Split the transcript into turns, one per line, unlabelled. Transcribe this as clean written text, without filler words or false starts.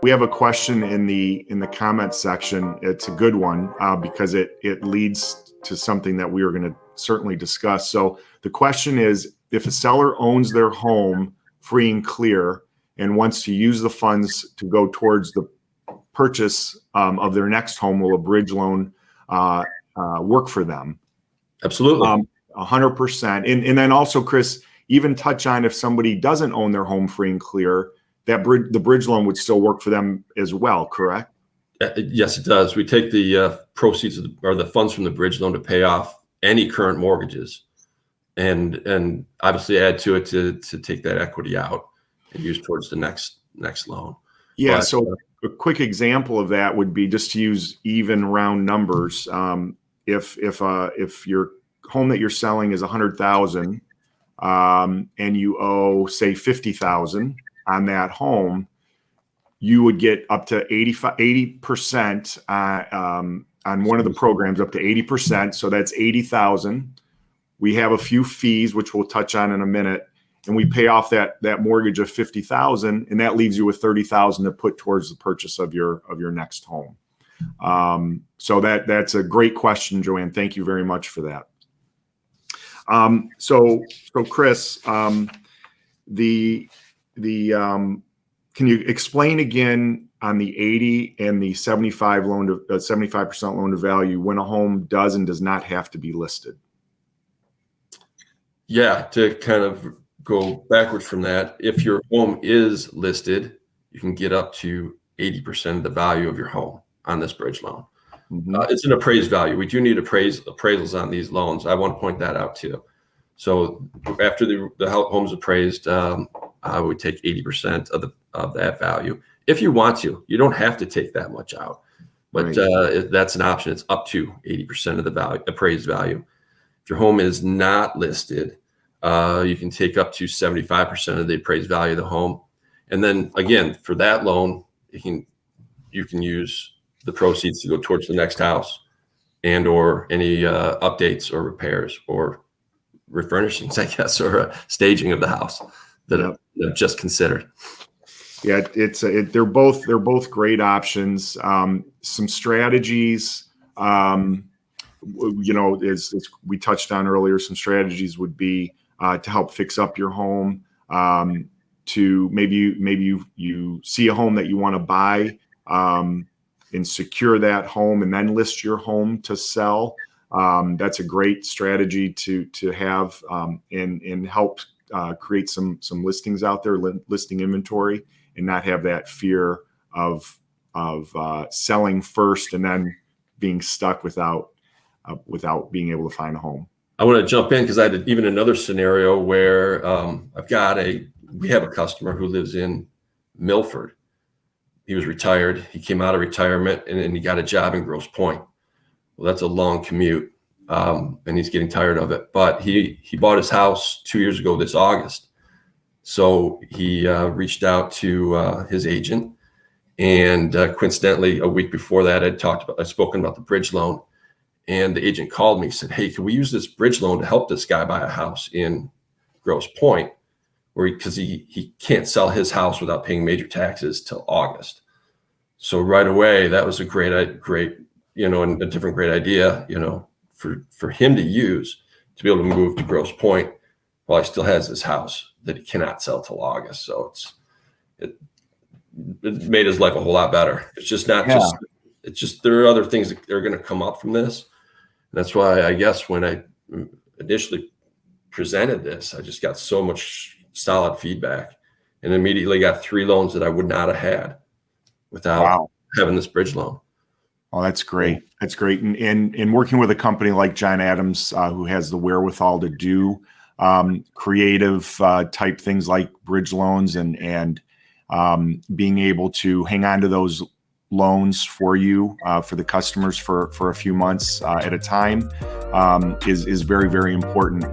we have a question in the comments section. It's a good one because it leads to something that we are going to certainly discuss. So the question is, if a seller owns their home free and clear and wants to use the funds to go towards the purchase of their next home, will a bridge loan work for them?
Absolutely.
100%. And then also, Chris, even touch on if somebody doesn't own their home free and clear, that the bridge loan would still work for them as well, correct?
Yes, it does. We take the proceeds or the funds from the bridge loan to pay off any current mortgages, and obviously add to it to take that equity out and use towards the next loan.
Yeah. So a quick example of that would be, just to use even round numbers. If your home that you're selling is 100,000, and you owe, say, 50,000 on that home, you would get up to 80% on one of the programs, up to 80%. So that's 80,000. We have a few fees, which we'll touch on in a minute, and we pay off that mortgage of 50,000, and that leaves you with 30,000 to put towards the purchase of your next home. So that's a great question, Joanne. Thank you very much for that. So Chris, can you explain again on the 80 and the 75% loan to value, when a home does and does not have to be listed?
Yeah, to kind of go backwards from that, if your home is listed, you can get up to 80% of the value of your home on this bridge loan. Mm-hmm. It's an appraised value. We do need appraisals on these loans. I want to point that out too. So after the home's appraised, I would take 80% of that value. If you want to, you don't have to take that much out, but right. That's an option. It's up to 80% of the appraised value. If your home is not listed, you can take up to 75% of the appraised value of the home. And then again, for that loan, you can use the proceeds to go towards the next house and or any updates or repairs or refurnishings, I guess, or staging of the house that I've just considered.
Yeah, they're both great options. Some strategies, as we touched on earlier, some strategies would be to help fix up your home. To maybe you see a home that you want to buy and secure that home, and then list your home to sell. That's a great strategy to have and help create some listings out there, listing inventory, and not have that fear of selling first and then being stuck without being able to find a home.
I want to jump in because I had even another scenario where we have a customer who lives in Milford. He was retired. He came out of retirement and he got a job in Grosse Pointe. Well, that's a long commute, and he's getting tired of it. But he bought his house 2 years ago this August. So he reached out to his agent, and coincidentally, a week before that, I'd spoken about the bridge loan, and the agent called me and said, "Hey, can we use this bridge loan to help this guy buy a house in Grosse Pointe, because he can't sell his house without paying major taxes till August." So right away, that was a great, and a different great idea, for him to use to be able to move to Grosse Pointe while he still has his house that he cannot sell till August. So it made his life a whole lot better. It's just not there are other things that are going to come up from this. And that's why I guess when I initially presented this, I just got so much solid feedback and immediately got 3 loans that I would not have had without having this bridge loan.
Oh, that's great. That's great. And working with a company like John Adams, who has the wherewithal to do creative type things like bridge loans and being able to hang on to those loans for you, for the customers for a few months at a time, is very, very important.